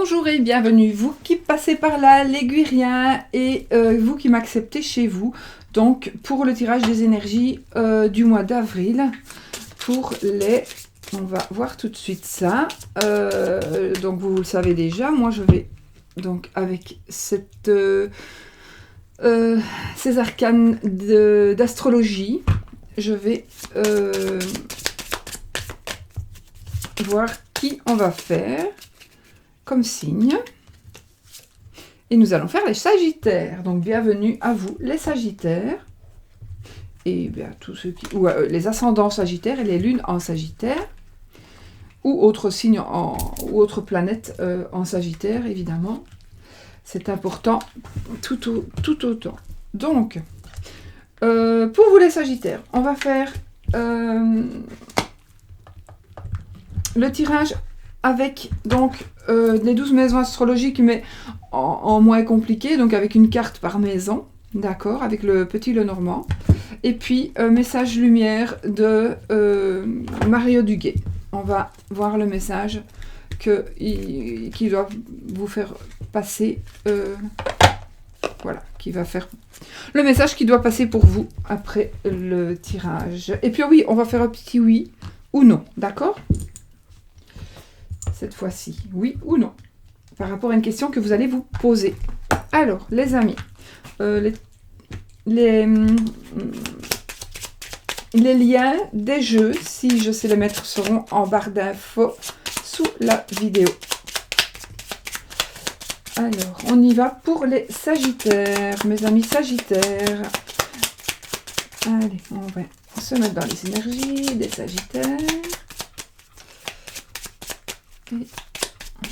Bonjour et bienvenue, vous qui passez par là, l'aiguirien, et vous qui m'acceptez chez vous. Donc, pour le tirage des énergies du mois d'avril, pour les... On va voir tout de suite ça. Donc, vous le savez déjà, moi je vais donc avec cette, ces arcanes d'astrologie, je vais voir qui on va faire comme signe. Et nous allons faire les Sagittaires. Donc, bienvenue à vous, les Sagittaires. Et bien, tous ceux qui... ou les ascendants Sagittaires et les lunes en Sagittaire. Ou autres signes ou autres planètes en Sagittaire, évidemment. C'est important tout autant. Donc, pour vous les Sagittaires, on va faire le tirage avec donc les 12 maisons astrologiques, mais en moins compliqué, donc avec une carte par maison, d'accord, avec le petit Lenormand. Et puis, message lumière de Mario Duguay. On va voir le message qui doit vous faire passer, voilà, qui va faire le message qui doit passer pour vous après le tirage. Et puis oui, on va faire un petit oui ou non, d'accord ? Cette fois-ci, oui ou non, par rapport à une question que vous allez vous poser. Alors, les amis, les liens des jeux, si je sais les mettre, seront en barre d'infos sous la vidéo. Alors, on y va pour les Sagittaires, mes amis Sagittaires. Allez, on va se mettre dans les énergies des Sagittaires. Et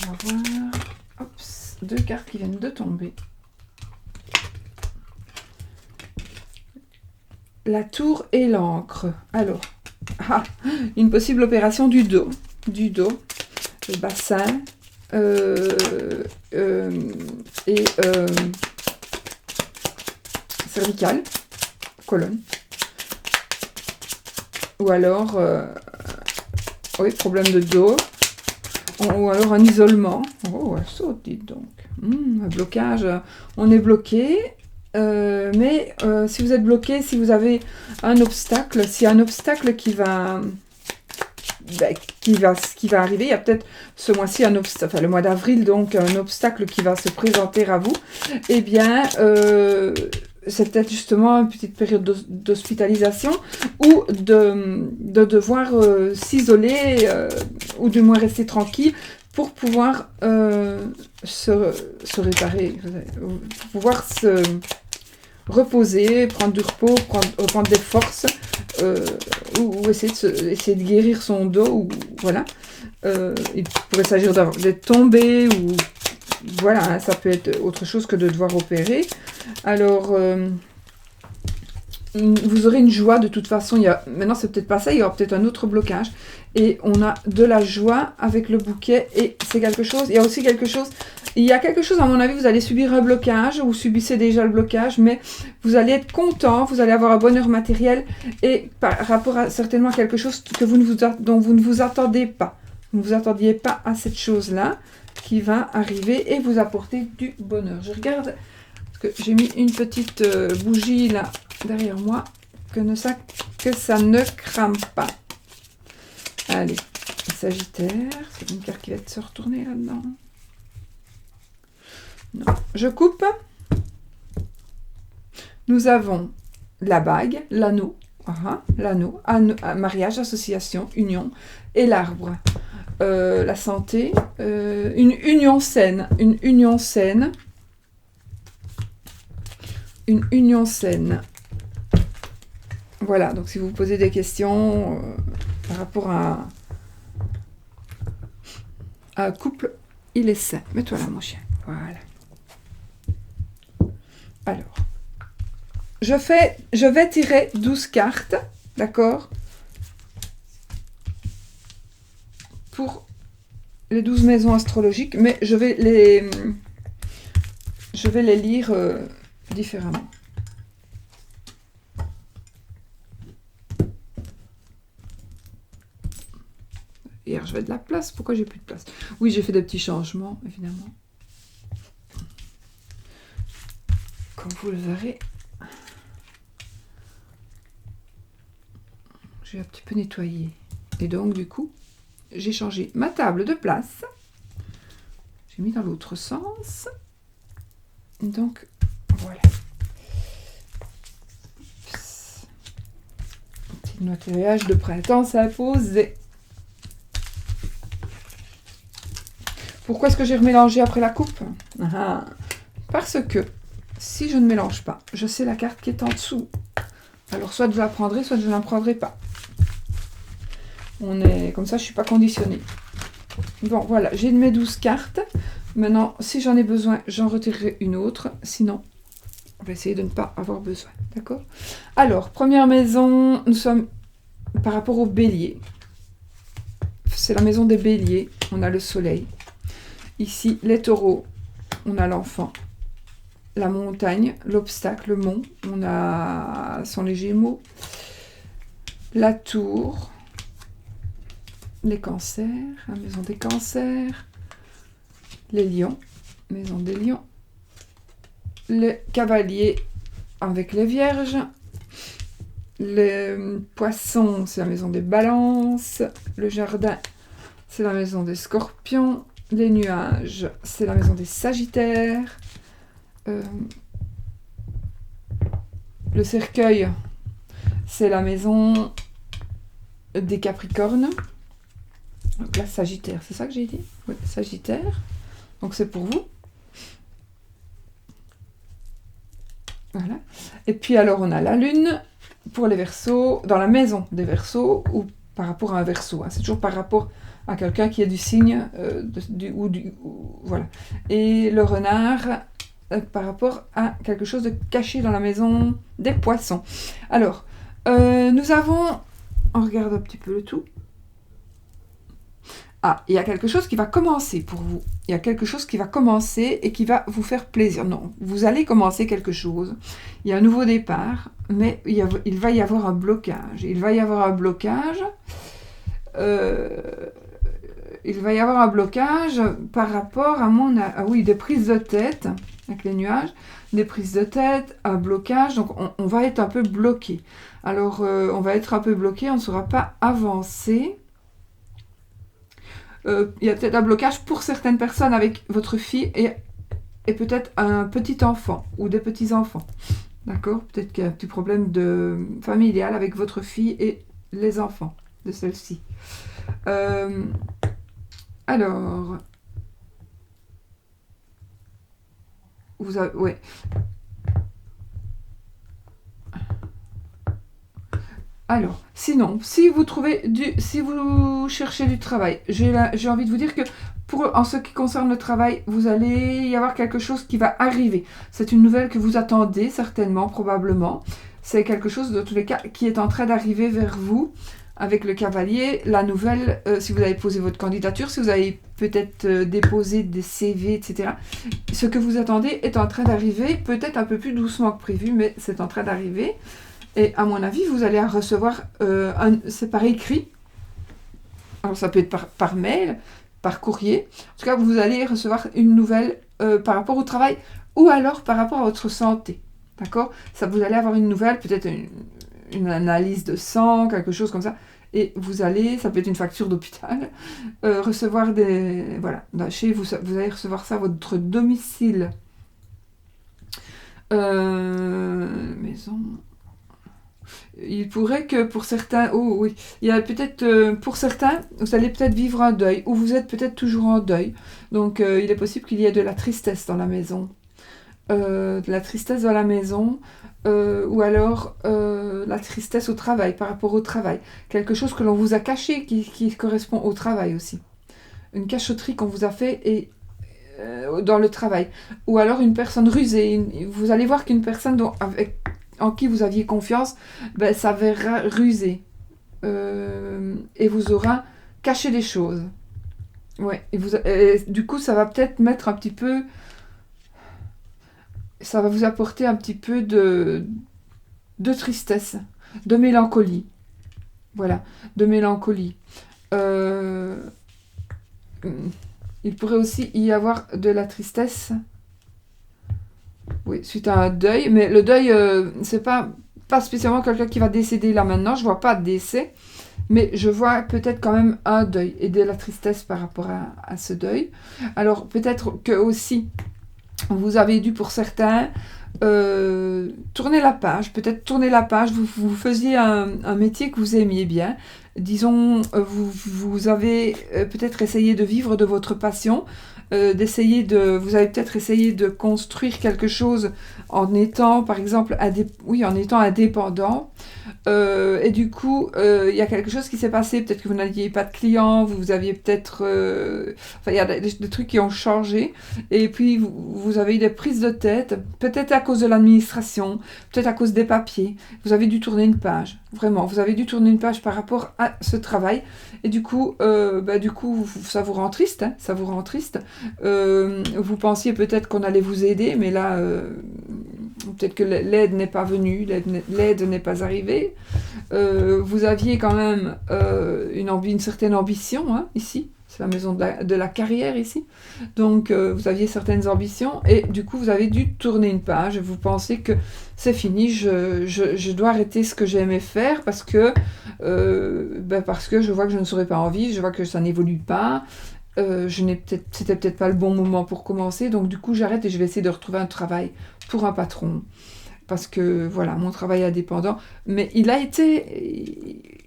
on va voir, hop, deux cartes qui viennent de tomber. La tour et l'encre. Alors, une possible opération du dos, le bassin et cervical, colonne. Ou alors, oui, problème de dos. Ou alors un isolement. Oh, elle saute, dites donc. Un blocage. On est bloqué. Mais si vous êtes bloqué, si vous avez un obstacle, s'il y a un obstacle qui va arriver, il y a peut-être ce mois-ci un obstacle, enfin le mois d'avril, donc un obstacle qui va se présenter à vous, eh bien c'est peut-être justement une petite période d'hospitalisation ou de devoir s'isoler ou du moins rester tranquille pour pouvoir se réparer, pouvoir se reposer, prendre du repos, reprendre des forces ou essayer de guérir son dos. Ou, voilà. Il pourrait s'agir d'être tombé ou voilà, hein, ça peut être autre chose que de devoir opérer. Alors, vous aurez une joie de toute façon. Maintenant, c'est peut-être pas ça, il y aura peut-être un autre blocage. Et on a de la joie avec le bouquet. Et c'est quelque chose, il y a aussi quelque chose, à mon avis, vous allez subir un blocage, ou vous subissez déjà le blocage, mais vous allez être content, vous allez avoir un bonheur matériel, et par rapport à certainement quelque chose que dont vous ne vous attendez pas. Vous ne vous attendiez pas à cette chose-là qui va arriver et vous apporter du bonheur. Je regarde, parce que j'ai mis une petite bougie là, derrière moi, que ça ne crame pas. Allez, Sagittaire, c'est une carte qui va se retourner là-dedans. Non, je coupe. Nous avons la bague, l'anneau, mariage, association, union, et l'arbre. La santé, une union saine. Voilà, donc si vous posez des questions par rapport à un couple, il est sain. Mets-toi là, mon chien. Voilà. Alors, je vais tirer 12 cartes, d'accord, pour les 12 maisons astrologiques, mais je vais les lire différemment. Vierge j'avais de la place. Pourquoi j'ai plus de place? Oui, j'ai fait des petits changements, évidemment. Comme vous le verrez, j'ai un petit peu nettoyé. Et donc, du coup, j'ai changé ma table de place. J'ai mis dans l'autre sens. Donc, voilà. Petit nettoyage de printemps s'imposait. Pourquoi est-ce que j'ai remélangé après la coupe? Parce que si je ne mélange pas, je sais la carte qui est en dessous. Alors, soit je la prendrai, soit je ne la prendrai pas. On est comme ça, je ne suis pas conditionnée. Bon, voilà, j'ai mes 12 cartes. Maintenant, si j'en ai besoin, j'en retirerai une autre. Sinon, on va essayer de ne pas avoir besoin. D'accord? Alors, première maison, nous sommes par rapport au bélier. C'est la maison des béliers. On a le soleil. Ici, les taureaux, on a l'enfant. La montagne, l'obstacle, le mont. On a sont les gémeaux. La tour. Les cancers, la maison des cancers, les lions, maison des lions, le cavalier avec les vierges, les poissons, c'est la maison des balances, le jardin, c'est la maison des scorpions, les nuages, c'est la maison des sagittaires, le cercueil, c'est la maison des capricornes. Donc là, Sagittaire, c'est ça que j'ai dit? Oui, Sagittaire. Donc c'est pour vous. Voilà. Et puis alors, on a la Lune pour les Verseaux, dans la maison des Verseaux, ou par rapport à un Verseau. Hein. C'est toujours par rapport à quelqu'un qui est du signe, voilà. Et le renard, par rapport à quelque chose de caché dans la maison des Poissons. Alors, nous avons... On regarde un petit peu le tout. Ah, il y a quelque chose qui va commencer pour vous. Il y a quelque chose qui va commencer et qui va vous faire plaisir. Non, vous allez commencer quelque chose. Il y a un nouveau départ, mais il va y avoir un blocage. Il va y avoir un blocage. Il va y avoir un blocage par rapport à oui, des prises de tête avec les nuages, des prises de tête, un blocage. Donc, on va être un peu bloqué. Alors, on va être un peu bloqué, on ne saura pas avancer. Il y a peut-être un blocage pour certaines personnes avec votre fille et peut-être un petit enfant ou des petits-enfants. D'accord? Peut-être qu'il y a un petit problème familial avec votre fille et les enfants de celle-ci. Alors... ouais. Alors, sinon, si vous cherchez du travail, j'ai envie de vous dire que en ce qui concerne le travail, vous allez y avoir quelque chose qui va arriver. C'est une nouvelle que vous attendez certainement, probablement. C'est quelque chose, de tous les cas, qui est en train d'arriver vers vous avec le cavalier. La nouvelle, si vous avez posé votre candidature, si vous avez peut-être déposé des CV, etc. Ce que vous attendez est en train d'arriver, peut-être un peu plus doucement que prévu, mais c'est en train d'arriver. Et à mon avis, vous allez recevoir, c'est par écrit, alors ça peut être par mail, par courrier. En tout cas, vous allez recevoir une nouvelle par rapport au travail ou alors par rapport à votre santé. D'accord? Vous allez avoir une nouvelle, peut-être une analyse de sang, quelque chose comme ça. Et vous allez, ça peut être une facture d'hôpital, recevoir voilà, chez vous, vous allez recevoir ça à votre domicile. Maison... Il pourrait que pour certains, oh oui, il y a peut-être pour certains, vous allez peut-être vivre un deuil, ou vous êtes peut-être toujours en deuil. Donc il est possible qu'il y ait de la tristesse dans la maison. De la tristesse dans la maison, ou alors la tristesse au travail, par rapport au travail. Quelque chose que l'on vous a caché qui correspond au travail aussi. Une cachotterie qu'on vous a fait dans le travail. Ou alors une personne rusée. Vous allez voir qu'une personne en qui vous aviez confiance, s'avérera rusé. Et vous aura caché des choses. Ouais. Et du coup, ça va peut-être mettre un petit peu... Ça va vous apporter un petit peu de tristesse, de mélancolie. Voilà, de mélancolie. il pourrait aussi y avoir de la tristesse. Oui, suite à un deuil. Mais le deuil, c'est pas spécialement quelqu'un qui va décéder là maintenant. Je vois pas de décès. Mais je vois peut-être quand même un deuil et de la tristesse par rapport à ce deuil. Alors peut-être que aussi, vous avez dû pour certains tourner la page. Peut-être tourner la page, vous faisiez un métier que vous aimiez bien. Disons, vous avez peut-être essayé de vivre de votre passion, vous avez peut-être essayé de construire quelque chose en étant, par exemple, en étant indépendant. Et du coup, il y a quelque chose qui s'est passé. Peut-être que vous n'aviez pas de clients, vous aviez peut-être... Enfin, il y a des trucs qui ont changé. Et puis, vous avez eu des prises de tête, peut-être à cause de l'administration, peut-être à cause des papiers. Vous avez dû tourner une page. Vraiment, vous avez dû tourner une page par rapport à ce travail. Et du coup, ça vous rend triste. Hein, ça vous rend triste. Vous pensiez peut-être qu'on allait vous aider, mais là... peut-être que l'aide n'est pas venue, l'aide n'est pas arrivée. Vous aviez quand même une certaine ambition, hein, ici. C'est la maison de la carrière, ici. Donc, vous aviez certaines ambitions et du coup, vous avez dû tourner une page. Vous pensez que c'est fini, je dois arrêter ce que j'aimais faire parce que je vois que je ne saurais pas en vivre, je vois que ça n'évolue pas. C'était peut-être pas le bon moment pour commencer, donc du coup j'arrête et je vais essayer de retrouver un travail pour un patron, parce que voilà, mon travail est indépendant, mais il a été...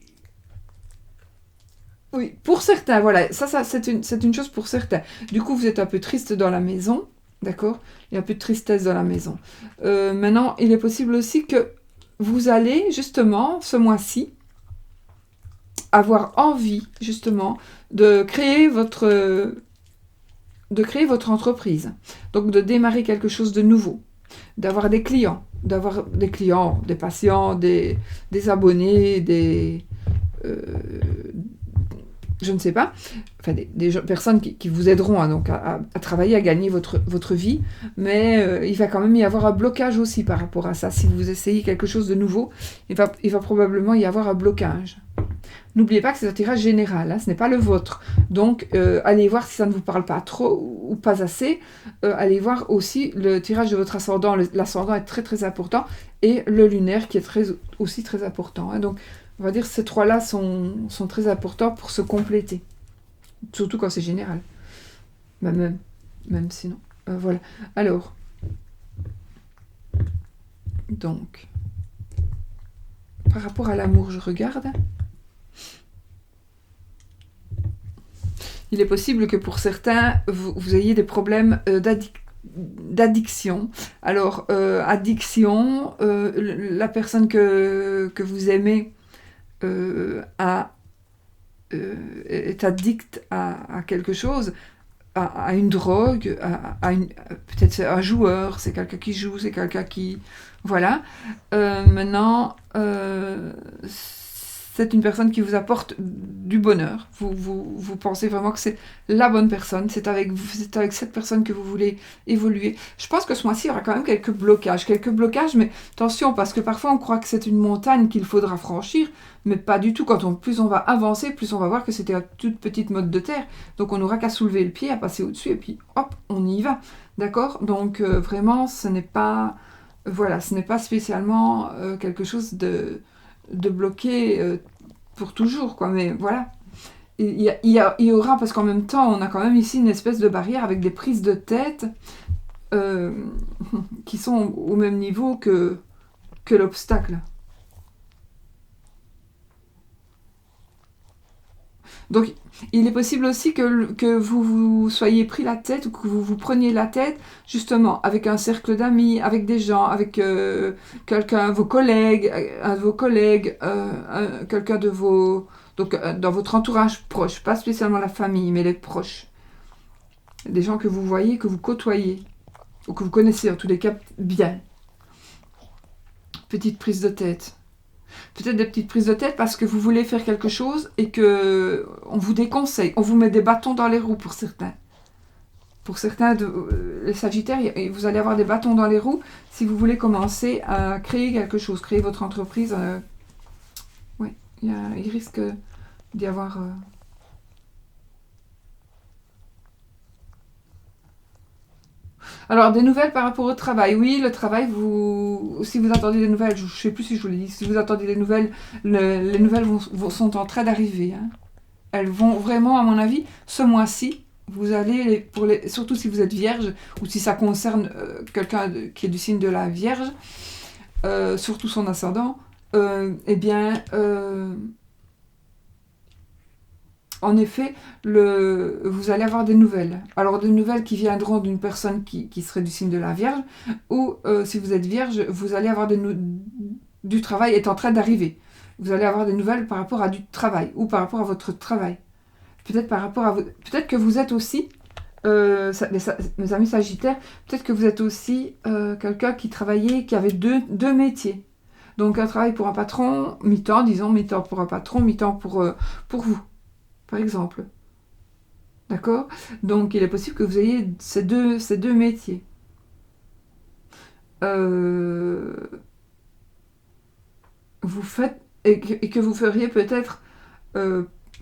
Oui, pour certains, voilà, ça c'est une chose pour certains. Du coup, vous êtes un peu triste dans la maison, d'accord? Il y a un peu de tristesse dans la maison. Maintenant, il est possible aussi que vous allez, justement, ce mois-ci, avoir envie, justement, de créer votre entreprise. Donc, de démarrer quelque chose de nouveau. D'avoir des clients, des patients, des abonnés, euh, je ne sais pas, enfin personnes qui vous aideront hein, donc à travailler, à gagner votre vie, mais il va quand même y avoir un blocage aussi par rapport à ça. Si vous essayez quelque chose de nouveau, il va probablement y avoir un blocage. N'oubliez pas que c'est un tirage général, hein, ce n'est pas le vôtre. Donc, allez voir si ça ne vous parle pas trop ou pas assez. Allez voir aussi le tirage de votre ascendant. L'ascendant est très très important et le lunaire qui est aussi très important. Hein. Donc, on va dire que ces trois-là sont très importants pour se compléter. Surtout quand c'est général. Bah, même sinon. Voilà. Alors, donc, par rapport à l'amour, je regarde. Il est possible que pour certains, vous ayez des problèmes d'addiction. Alors, addiction, la personne que vous aimez est addicte à quelque chose, à une drogue, peut-être c'est un joueur, c'est quelqu'un qui joue, c'est quelqu'un qui... Voilà. Maintenant, c'est une personne qui vous apporte du bonheur. Vous pensez vraiment que c'est la bonne personne. C'est avec cette personne que vous voulez évoluer. Je pense que ce mois-ci, il y aura quand même quelques blocages. Mais attention, parce que parfois, on croit que c'est une montagne qu'il faudra franchir, mais pas du tout. Plus on va avancer, plus on va voir que c'était une toute petite motte de terre. Donc, on n'aura qu'à soulever le pied, à passer au-dessus, et puis, hop, on y va. D'accord? Donc, vraiment, ce n'est pas spécialement quelque chose de bloqué pour toujours, quoi. Mais voilà. Il y aura, parce qu'en même temps, on a quand même ici une espèce de barrière avec des prises de tête qui sont au même niveau que l'obstacle. Donc, il est possible aussi que vous soyez pris la tête ou que vous vous preniez la tête, justement, avec un cercle d'amis, avec des gens, avec quelqu'un, vos collègues, un de vos collègues, quelqu'un de vos... Donc, dans votre entourage proche, pas spécialement la famille, mais les proches. Des gens que vous voyez, que vous côtoyez, ou que vous connaissez, en tous les cas, bien. Petite prise de tête. Peut-être des petites prises de tête parce que vous voulez faire quelque chose et que on vous déconseille, on vous met des bâtons dans les roues pour certains. Pour certains, les Sagittaires, vous allez avoir des bâtons dans les roues si vous voulez commencer à créer quelque chose, créer votre entreprise. Oui, il risque d'y avoir... Alors, des nouvelles par rapport au travail. Oui, le travail, si vous attendez des nouvelles, je ne sais plus si je vous l'ai dit, si vous attendez des nouvelles, les nouvelles sont en train d'arriver, hein. Elles vont vraiment, à mon avis, ce mois-ci, vous allez, surtout si vous êtes vierge, ou si ça concerne quelqu'un qui est du signe de la Vierge, surtout son ascendant, eh bien, en effet, vous allez avoir des nouvelles. Alors, des nouvelles qui viendront d'une personne qui serait du signe de la Vierge, ou si vous êtes vierge, vous allez avoir du travail est en train d'arriver. Vous allez avoir des nouvelles par rapport à du travail, ou par rapport à votre travail. Peut-être par rapport à peut-être que vous êtes aussi, mes amis Sagittaires, peut-être que vous êtes aussi quelqu'un qui travaillait, qui avait deux métiers. Donc, un travail pour un patron, mi-temps, disons, mi-temps pour un patron, mi-temps pour vous, par exemple. D'accord? Donc, il est possible que vous ayez ces deux métiers. Vous faites, et que vous feriez peut-être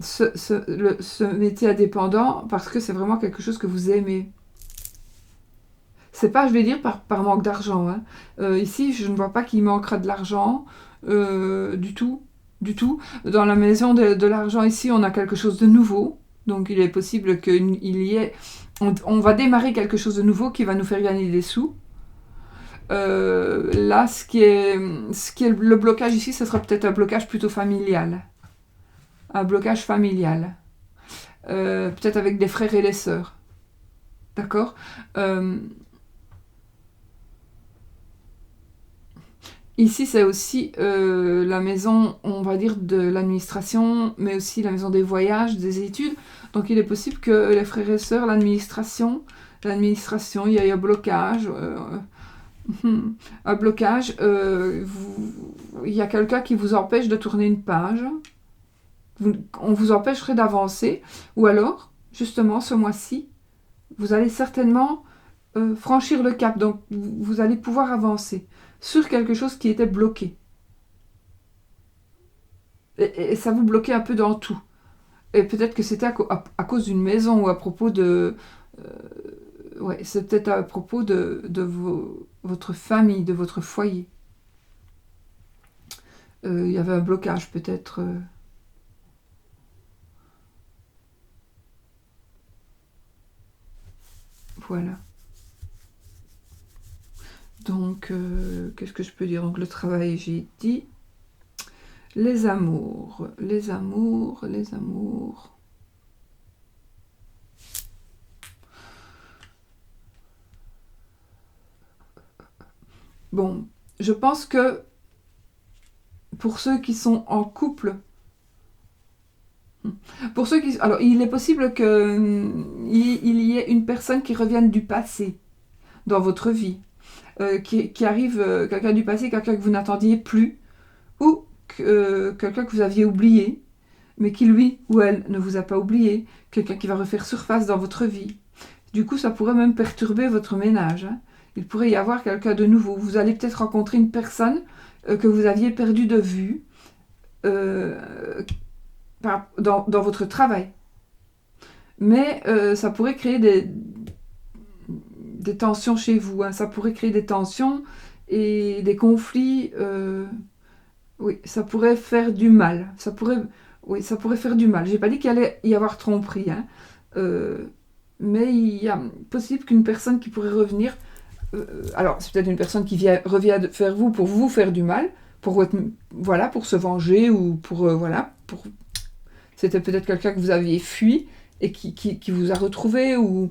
ce métier indépendant parce que c'est vraiment quelque chose que vous aimez. C'est pas, je vais dire, par manque d'argent, hein. Ici, je ne vois pas qu'il manquera de l'argent du tout. Du tout. Dans la maison de l'argent, ici, on a quelque chose de nouveau. Donc, il est possible qu'il y ait... On va démarrer quelque chose de nouveau qui va nous faire gagner des sous. Là, ce qui est le blocage ici, ce sera peut-être un blocage plutôt familial. Un blocage familial. Peut-être avec des frères et des sœurs. D'accord? Ici, c'est aussi la maison, on va dire, de l'administration, mais aussi la maison des voyages, des études. Donc, il est possible que les frères et sœurs, l'administration, il y ait un blocage. Un blocage. Il y a quelqu'un qui vous empêche de tourner une page. On vous empêcherait d'avancer. Ou alors, justement, ce mois-ci, vous allez certainement franchir le cap. Donc, vous allez pouvoir avancer sur quelque chose qui était bloqué. Et ça vous bloquait un peu dans tout. Et peut-être que c'était à cause d'une maison ou à propos de... ouais, c'est peut-être à propos de votre famille, de votre foyer. Il y avait un blocage peut-être... Voilà. Donc, qu'est-ce que je peux dire? Donc, le travail, j'ai dit. Les amours. Bon, je pense que pour ceux qui sont en couple, alors, il est possible qu'il y ait une personne qui revienne du passé dans votre vie, qui arrive, quelqu'un du passé, quelqu'un que vous n'attendiez plus, ou quelqu'un que vous aviez oublié, mais qui lui ou elle ne vous a pas oublié, quelqu'un qui va refaire surface dans votre vie. Du coup, ça pourrait même perturber votre ménage, hein. Il pourrait y avoir quelqu'un de nouveau. Vous allez peut-être rencontrer une personne que vous aviez perdue de vue dans votre travail. Mais ça pourrait créer des tensions chez vous, hein. Ça pourrait créer des tensions et des conflits. Oui, ça pourrait faire du mal. Ça pourrait faire du mal. J'ai pas dit qu'il allait y avoir tromperie, hein. Mais il y a possible qu'une personne qui pourrait revenir... alors, c'est peut-être une personne qui revient vers vous pour vous faire du mal, pour se venger, ou c'était peut-être quelqu'un que vous aviez fui et qui vous a retrouvé, ou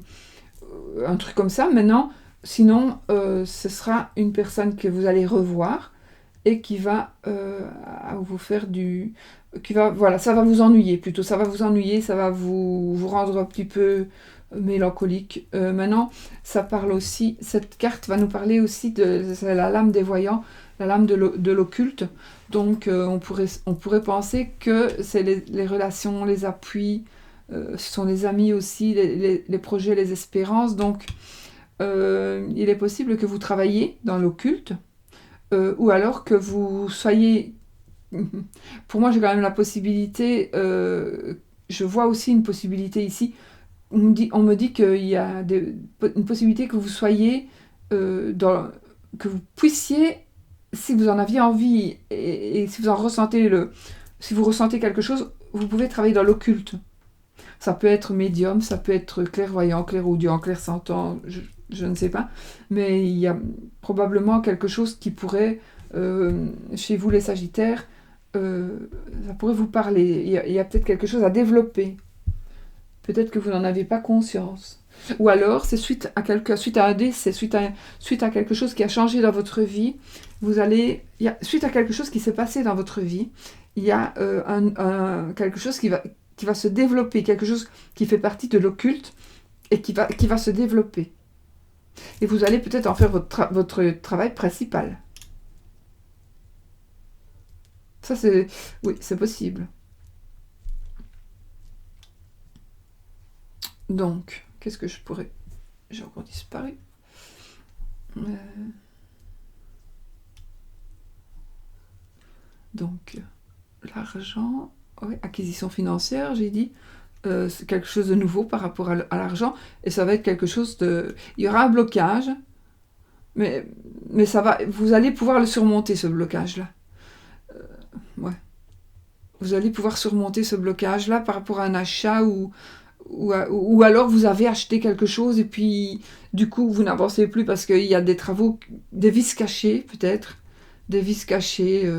un truc comme ça. Maintenant, sinon, ce sera une personne que vous allez revoir et qui va vous faire ça va vous ennuyer plutôt, ça va vous rendre un petit peu mélancolique. Maintenant, ça parle aussi, cette carte va nous parler aussi c'est la lame des voyants, la lame de l'occulte. Donc, on pourrait penser que c'est les relations, les appuis, ce sont les amis aussi, les projets, les espérances. Donc, il est possible que vous travailliez dans l'occulte, ou alors que vous soyez... Pour moi, j'ai quand même la possibilité, je vois aussi une possibilité ici, on me dit qu'il y a une possibilité que vous soyez, que vous puissiez, si vous en aviez envie et si vous en ressentez si vous ressentez quelque chose, vous pouvez travailler dans l'occulte. Ça peut être médium, ça peut être clairvoyant, clairaudient, clairsentant, je ne sais pas. Mais il y a probablement quelque chose qui pourrait, chez vous les Sagittaires, ça pourrait vous parler. Il y a peut-être quelque chose à développer. Peut-être que vous n'en avez pas conscience. Ou alors, c'est suite à un décès, suite à quelque chose qui a changé dans votre vie. Suite à quelque chose qui s'est passé dans votre vie, il y a quelque chose qui va se développer, quelque chose qui fait partie de l'occulte et qui va se développer. Et vous allez peut-être en faire votre travail principal. Ça, oui, c'est possible. Donc, qu'est-ce que je pourrais... J'ai encore disparu. Donc, l'argent... Oui, acquisition financière, j'ai dit. C'est quelque chose de nouveau par rapport à l'argent. Et ça va être quelque chose de... Il y aura un blocage, mais vous allez pouvoir le surmonter, ce blocage-là. Ouais. Vous allez pouvoir surmonter ce blocage-là par rapport à un achat ou alors vous avez acheté quelque chose et puis du coup vous n'avancez plus parce qu'il y a des travaux, des vices cachés peut-être, des vices cachés,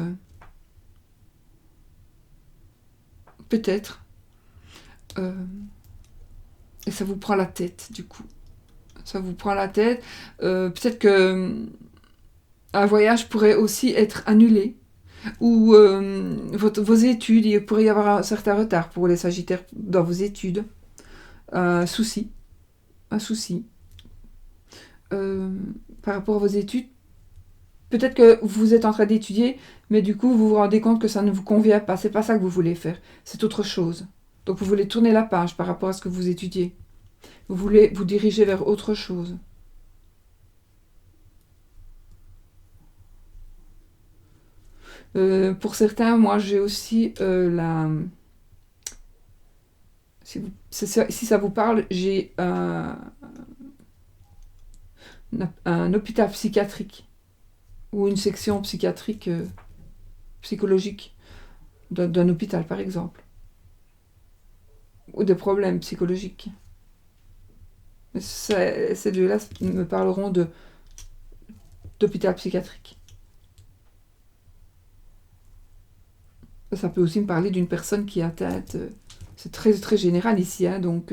peut-être. Et ça vous prend la tête du coup. Ça vous prend la tête. Peut-être que un voyage pourrait aussi être annulé. Ou vos études, il pourrait y avoir un certain retard pour les Sagittaires dans vos études. Un souci. Par rapport à vos études. Peut-être que vous êtes en train d'étudier, mais du coup, vous vous rendez compte que ça ne vous convient pas. C'est pas ça que vous voulez faire. C'est autre chose. Donc, vous voulez tourner la page par rapport à ce que vous étudiez. Vous voulez vous diriger vers autre chose. Pour certains, moi, j'ai aussi si ça vous parle, j'ai un hôpital psychiatrique ou une section psychiatrique psychologique d'un hôpital, par exemple. Ou des problèmes psychologiques. Ces deux-là me parleront d'hôpital psychiatrique. Ça peut aussi me parler d'une personne qui est atteinte. C'est très, très général ici, hein, donc...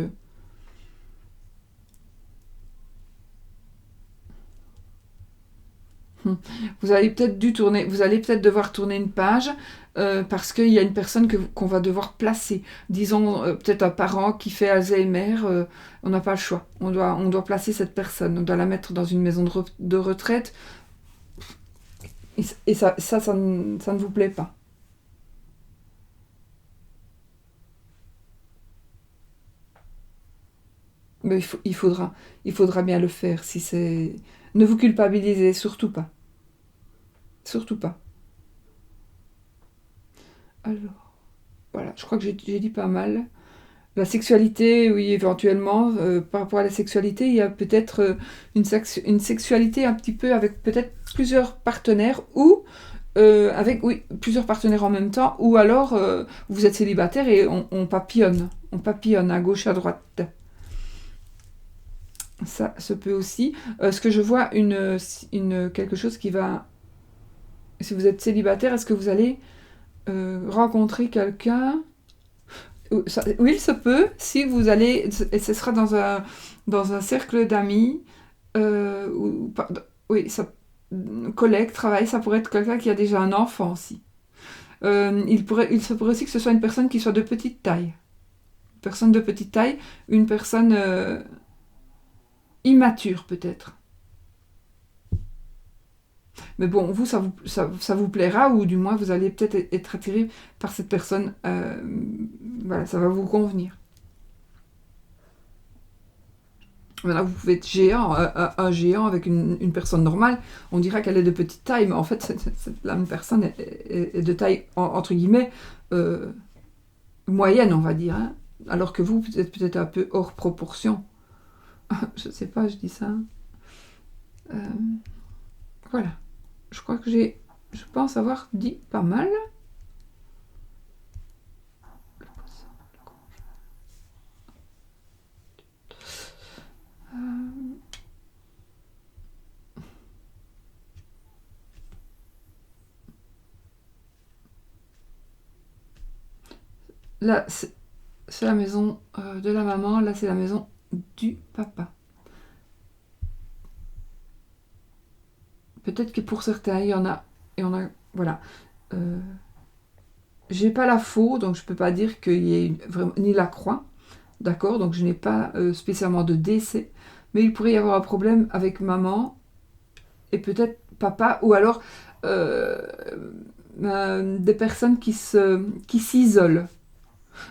Vous allez peut-être devoir tourner une page parce qu'il y a une personne qu'on va devoir placer. Disons, peut-être un parent qui fait Alzheimer, on n'a pas le choix. On doit placer cette personne, on doit la mettre dans une maison de retraite. Et ça ne vous plaît pas. Mais il faudra bien le faire. Ne vous culpabilisez surtout pas. Surtout pas. Alors, voilà, je crois que j'ai dit pas mal. La sexualité, oui, éventuellement, par rapport à la sexualité, il y a peut-être une sexualité un petit peu avec peut-être plusieurs partenaires ou avec plusieurs partenaires en même temps, ou alors vous êtes célibataire et on papillonne. On papillonne à gauche, à droite. Ça se peut aussi. Ce que je vois, quelque chose qui va... Si vous êtes célibataire, est-ce que vous allez rencontrer quelqu'un? Oui, il se peut. Si vous allez... Et ce sera dans un cercle d'amis. Oui, collègue, travail, ça pourrait être quelqu'un qui a déjà un enfant aussi. Il se pourrait aussi que ce soit une personne qui soit de petite taille. Une personne de petite taille, une personne... immature peut-être. Mais bon, vous, ça vous plaira, ou du moins vous allez peut-être être attiré par cette personne. Voilà, ça va vous convenir. Voilà, vous pouvez être géant, un géant avec une personne normale. On dirait qu'elle est de petite taille, mais en fait, la même personne est de taille, entre guillemets, moyenne, on va dire. Hein. alors que vous êtes peut-être un peu hors proportion. Je sais pas, je dis ça. Voilà. Je crois que je pense avoir dit pas mal. Là, c'est la maison de la maman. Là, c'est la maison du papa. Peut-être que pour certains, il y en a, voilà. J'ai pas la faux, donc je peux pas dire qu'il y ait vraiment, ni la croix, d'accord, donc je n'ai pas spécialement de décès, mais il pourrait y avoir un problème avec maman et peut-être papa, ou alors des personnes qui s'isolent,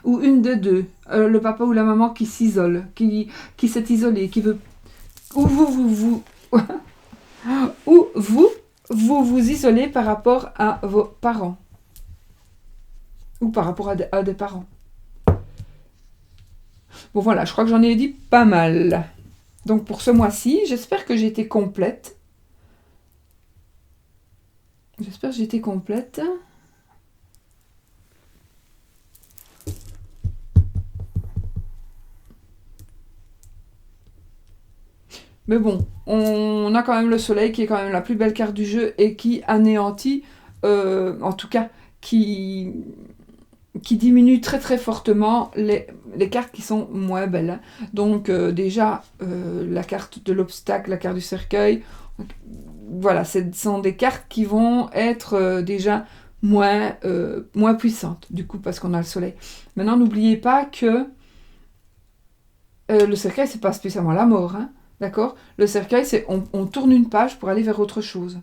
ou une des deux, le papa ou la maman qui s'isole, qui s'est isolé, qui veut, ou vous ou vous isolez par rapport à vos parents. Ou par rapport à des parents. Bon voilà, je crois que j'en ai dit pas mal. Donc pour ce mois-ci, j'espère que j'ai été complète. Mais bon, on a quand même le soleil qui est quand même la plus belle carte du jeu et qui anéantit, en tout cas, qui diminue très très fortement les cartes qui sont moins belles. Donc déjà, la carte de l'obstacle, la carte du cercueil, voilà, ce sont des cartes qui vont être déjà moins puissantes, du coup, parce qu'on a le soleil. Maintenant, n'oubliez pas que le cercueil, c'est pas spécialement la mort, hein, d'accord ? Le cercueil, c'est on tourne une page pour aller vers autre chose.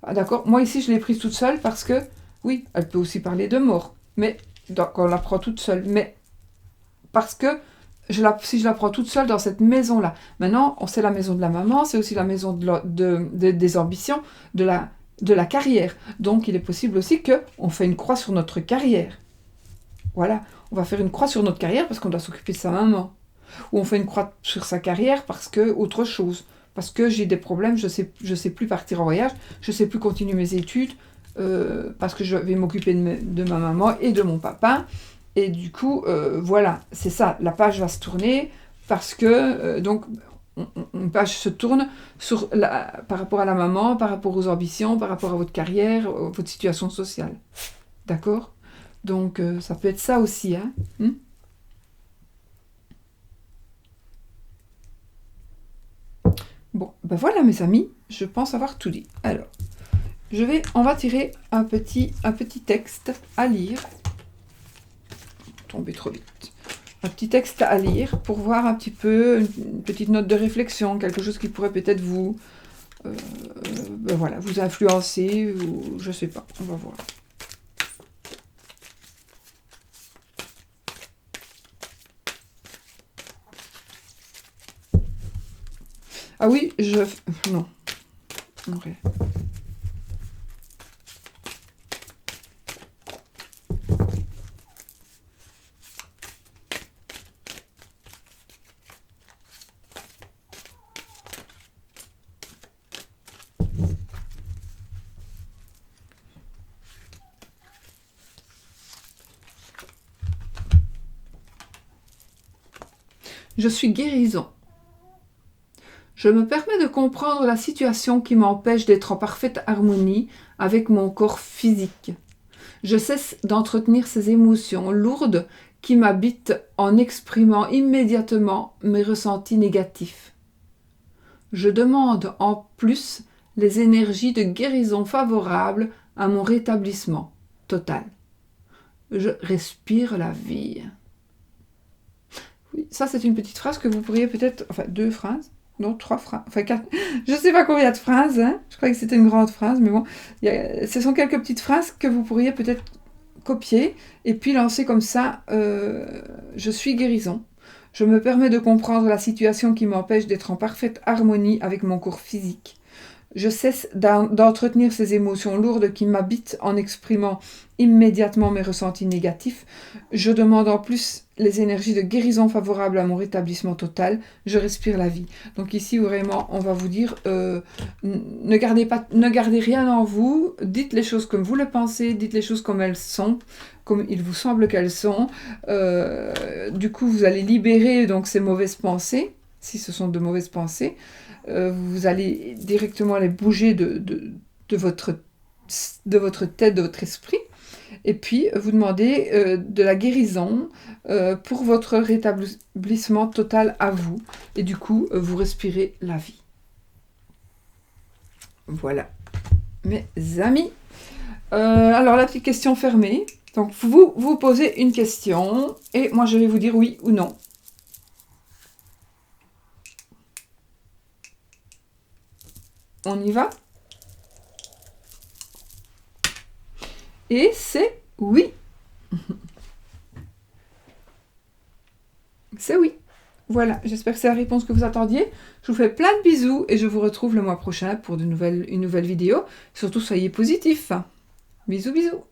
Ah, d'accord ? Moi, ici, je l'ai prise toute seule parce que, oui, elle peut aussi parler de mort, mais donc, on la prend toute seule. Mais parce que si je la prends toute seule dans cette maison-là, maintenant, c'est la maison de la maman, c'est aussi la maison des ambitions, de la carrière. Donc, il est possible aussi qu'on fait une croix sur notre carrière. Voilà, on va faire une croix sur notre carrière parce qu'on doit s'occuper de sa maman. Ou on fait une croix sur sa carrière parce que autre chose. Parce que j'ai des problèmes, je sais plus partir en voyage, je sais plus continuer mes études, parce que je vais m'occuper de ma maman et de mon papa. Et du coup, voilà, c'est ça, la page va se tourner parce que, donc, une page se tourne par rapport à la maman, par rapport aux ambitions, par rapport à votre carrière, à votre situation sociale. D'accord ? Donc, ça peut être ça aussi, hein. Bon, ben voilà mes amis, je pense avoir tout dit. Alors, on va tirer un petit texte à lire. Tomber trop vite. Un petit texte à lire pour voir un petit peu, une petite note de réflexion, quelque chose qui pourrait peut-être vous influencer, ou je sais pas, on va voir. Ah oui, non. Okay. Je suis guérison. Je me permets de comprendre la situation qui m'empêche d'être en parfaite harmonie avec mon corps physique. Je cesse d'entretenir ces émotions lourdes qui m'habitent en exprimant immédiatement mes ressentis négatifs. Je demande en plus les énergies de guérison favorables à mon rétablissement total. Je respire la vie. Oui, ça c'est une petite phrase que vous pourriez peut-être... Enfin, 2 phrases. Non, 3 phrases. Enfin, 4. Je ne sais pas combien de phrases. Hein. Je croyais que c'était une grande phrase. Mais bon, ce sont quelques petites phrases que vous pourriez peut-être copier et puis lancer comme ça. Je suis guérison. Je me permets de comprendre la situation qui m'empêche d'être en parfaite harmonie avec mon corps physique. Je cesse d'entretenir ces émotions lourdes qui m'habitent en exprimant immédiatement mes ressentis négatifs. Je demande en plus les énergies de guérison favorables à mon rétablissement total. Je respire la vie. Donc ici, vraiment, on va vous dire, ne gardez rien en vous. Dites les choses comme vous le pensez. Dites les choses comme elles sont, comme il vous semble qu'elles sont. Du coup, vous allez libérer donc ces mauvaises pensées, si ce sont de mauvaises pensées. Vous allez directement les bouger de votre tête, de votre esprit. Et puis, vous demandez de la guérison pour votre rétablissement total à vous. Et du coup, vous respirez la vie. Voilà, mes amis. Alors, la petite question fermée. Donc, vous posez une question et moi, je vais vous dire oui ou non. On y va? Et c'est oui. C'est oui. Voilà, j'espère que c'est la réponse que vous attendiez. Je vous fais plein de bisous et je vous retrouve le mois prochain pour une nouvelle vidéo. Surtout, soyez positifs. Bisous, bisous.